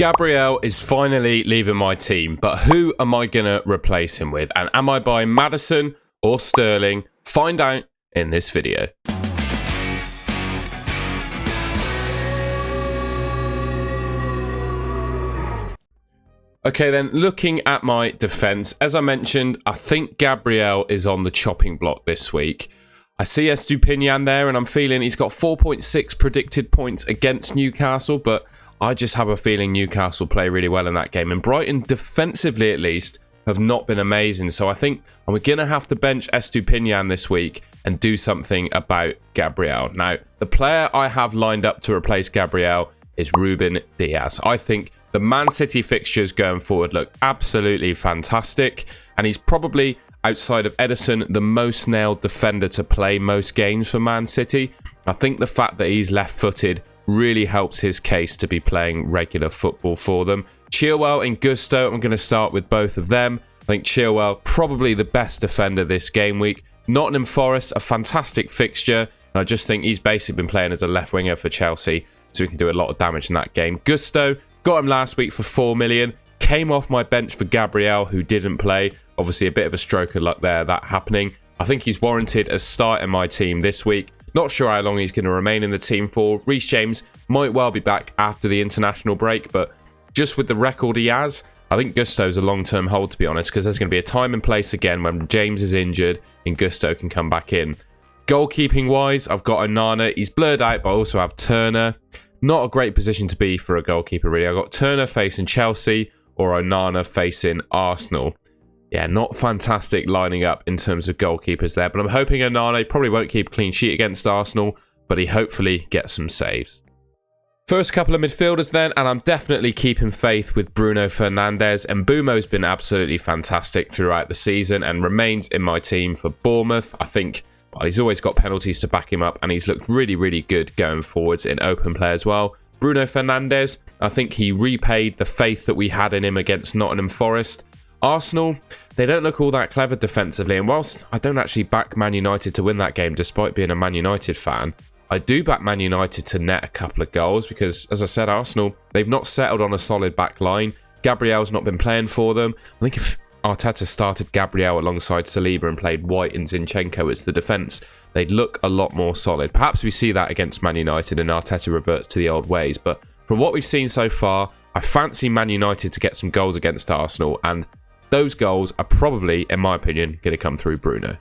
Gabriel is finally leaving my team, but who am I going to replace him with? And am I buying Maddison or Sterling? Find out in this video. Okay then, looking at my defence, as I mentioned, I think Gabriel is on the chopping block this week. I see Estupiñán there and I'm feeling he's got 4.6 predicted points against Newcastle, but I just have a feeling Newcastle play really well in that game. And Brighton, defensively at least, have not been amazing. So I think I'm going to have to bench Estupiñán this week and do something about Gabriel. Now, the player I have lined up to replace Gabriel is Ruben Diaz. I think the Man City fixtures going forward look absolutely fantastic. And he's probably, outside of Ederson, the most nailed defender to play most games for Man City. I think the fact that he's left-footed really helps his case to be playing regular football for them. Chilwell and Gusto, I'm going to start with both of them. I think Chilwell, probably the best defender this game week. Nottingham Forest, a fantastic fixture. I just think he's basically been playing as a left winger for Chelsea, so he can do a lot of damage in that game. Gusto, got him last week for 4 million. Came off my bench for Gabriel, who didn't play. Obviously, a bit of a stroke of luck there, that happening. I think he's warranted as starting my team this week. Not sure how long he's going to remain in the team for. Reece James might well be back after the international break, but just with the record he has, I think Gusto's a long-term hold, to be honest, because there's going to be a time and place again when James is injured and Gusto can come back in. Goalkeeping-wise, I've got Onana. He's blurred out, but I also have Turner. Not a great position to be for a goalkeeper, really. I've got Turner facing Chelsea or Onana facing Arsenal. Yeah, not fantastic lining up in terms of goalkeepers there, but I'm hoping Onana probably won't keep a clean sheet against Arsenal, but he hopefully gets some saves. First couple of midfielders then, and I'm definitely keeping faith with Bruno Fernandes. And Mbumo's been absolutely fantastic throughout the season and remains in my team for Bournemouth. I think, well, he's always got penalties to back him up, and he's looked really, really good going forwards in open play as well. Bruno Fernandes, I think he repaid the faith that we had in him against Nottingham Forest. Arsenal, they don't look all that clever defensively, and whilst I don't actually back Man United to win that game despite being a Man United fan, I do back Man United to net a couple of goals because, as I said, Arsenal, they've not settled on a solid back line. Gabriel's not been playing for them. I think if Arteta started Gabriel alongside Saliba and played White and Zinchenko as the defence, they'd look a lot more solid. Perhaps we see that against Man United and Arteta reverts to the old ways, but from what we've seen so far, I fancy Man United to get some goals against Arsenal, and those goals are probably, in my opinion, going to come through Bruno.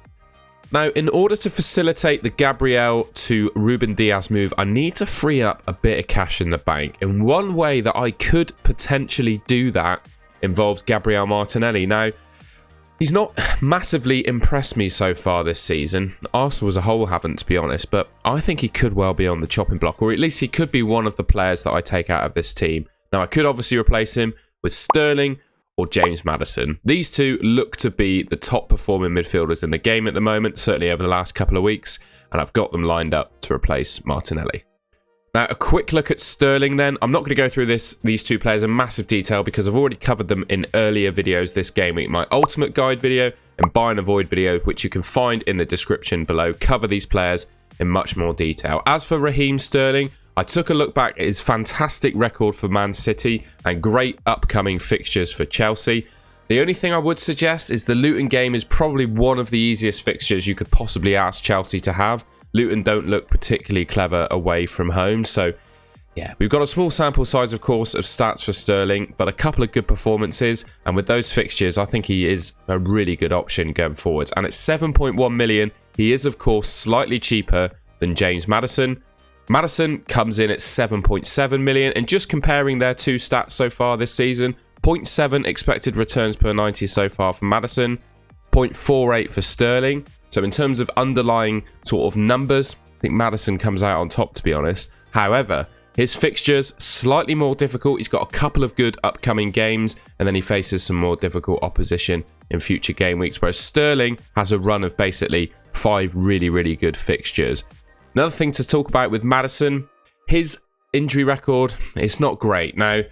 Now, in order to facilitate the Gabriel to Ruben Diaz move, I need to free up a bit of cash in the bank. And one way that I could potentially do that involves Gabriel Martinelli. Now, he's not massively impressed me so far this season. Arsenal as a whole haven't, to be honest, but I think he could well be on the chopping block, or at least he could be one of the players that I take out of this team. Now, I could obviously replace him with Sterling or James Maddison. These two look to be the top performing midfielders in the game at the moment, certainly over the last couple of weeks, and I've got them lined up to replace Martinelli. Now, a quick look at Sterling then. I'm not going to go through these two players in massive detail because I've already covered them in earlier videos this game week. My ultimate guide video and buy and avoid video, which you can find in the description below, cover these players in much more detail. As for Raheem Sterling, I took a look back at his fantastic record for Man City and great upcoming fixtures for Chelsea. The only thing I would suggest is the Luton game is probably one of the easiest fixtures you could possibly ask Chelsea to have. Luton don't look particularly clever away from home, so yeah, we've got a small sample size, of course, of stats for Sterling, but a couple of good performances, and with those fixtures, I think he is a really good option going forwards. And at 7.1 million, he is, of course, slightly cheaper than James Maddison. Maddison comes in at 7.7 million, and just comparing their two stats so far this season, 0.7 expected returns per 90 so far for Maddison, 0.48 for Sterling. So in terms of underlying sort of numbers, I think Maddison comes out on top, to be honest. However, his fixtures slightly more difficult. He's got a couple of good upcoming games, and then he faces some more difficult opposition in future game weeks, whereas Sterling has a run of basically 5 really, really good fixtures. Another thing to talk about with Maddison, his injury record, it's not great. Now,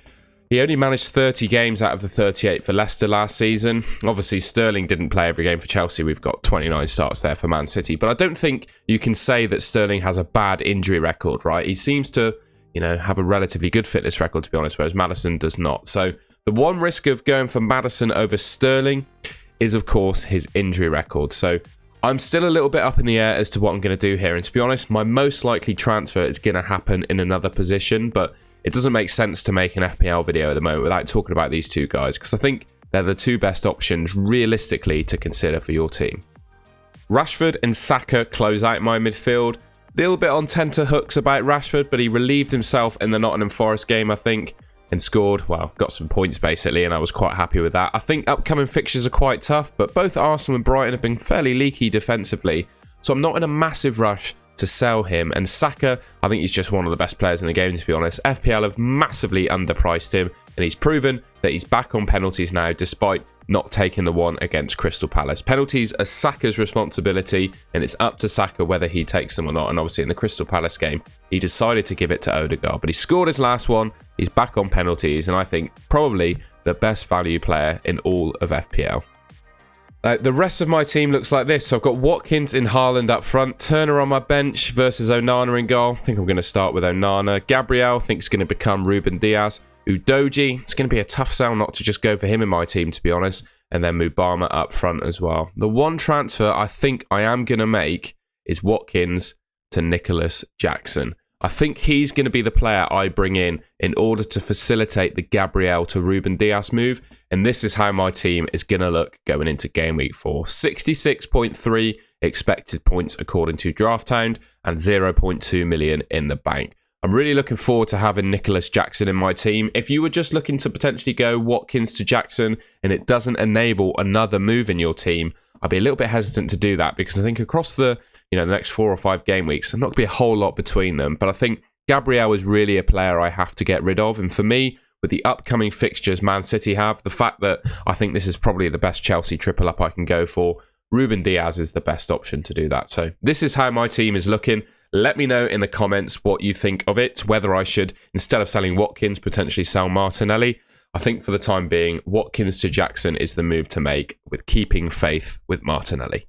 he only managed 30 games out of the 38 for Leicester last season. Obviously, Sterling didn't play every game for Chelsea. We've got 29 starts there for Man City. But I don't think you can say that Sterling has a bad injury record, right? He seems to, you know, have a relatively good fitness record, to be honest, whereas Maddison does not. So the one risk of going for Maddison over Sterling is, of course, his injury record. So I'm still a little bit up in the air as to what I'm going to do here. And to be honest, my most likely transfer is going to happen in another position, but it doesn't make sense to make an FPL video at the moment without talking about these two guys, because I think they're the two best options realistically to consider for your team. Rashford and Saka close out my midfield. A little bit on tenterhooks about Rashford, but he relieved himself in the Nottingham Forest game, I think, and scored, well, got some points basically, and I was quite happy with that. I think upcoming fixtures are quite tough, but both Arsenal and Brighton have been fairly leaky defensively, so I'm not in a massive rush to sell him. And Saka, I think he's just one of the best players in the game, to be honest. FPL have massively underpriced him, and he's proven that he's back on penalties now, despite not taking the one against Crystal Palace. Penalties are Saka's responsibility, and it's up to Saka whether he takes them or not. And obviously in the Crystal Palace game, he decided to give it to Odegaard, but he scored his last one. He's back on penalties, and I think probably the best value player in all of FPL. The rest of my team looks like this. So I've got Watkins in Haaland up front, Turner on my bench versus Onana in goal. I think I'm going to start with Onana. Gabriel, I think, is going to become Ruben Diaz. Udoji, it's going to be a tough sell not to just go for him in my team, to be honest. And then Mubama up front as well. The one transfer I think I am going to make is Watkins to Nicholas Jackson. I think he's going to be the player I bring in order to facilitate the Gabriel to Ruben Diaz move. And this is how my team is going to look going into Game Week 4. 66.3 expected points according to DraftHound and 0.2 million in the bank. I'm really looking forward to having Nicholas Jackson in my team. If you were just looking to potentially go Watkins to Jackson and it doesn't enable another move in your team, I'd be a little bit hesitant to do that, because I think across the next 4 or 5 game weeks, there's not going to be a whole lot between them. But I think Gabriel is really a player I have to get rid of. And for me, with the upcoming fixtures Man City have, the fact that I think this is probably the best Chelsea triple up I can go for, Ruben Diaz is the best option to do that. So this is how my team is looking. Let me know in the comments what you think of it, whether I should, instead of selling Watkins, potentially sell Martinelli. I think for the time being, Watkins to Jackson is the move to make, with keeping faith with Martinelli.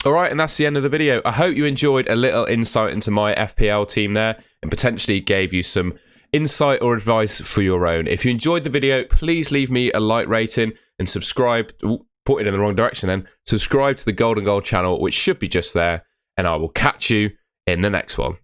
Alright, and that's the end of the video. I hope you enjoyed a little insight into my FPL team there, and potentially gave you some insight or advice for your own. If you enjoyed the video, please leave me a like rating and subscribe. Ooh, put it in the wrong direction then. Subscribe to the Golden Goal channel, which should be just there, and I will catch you in the next one.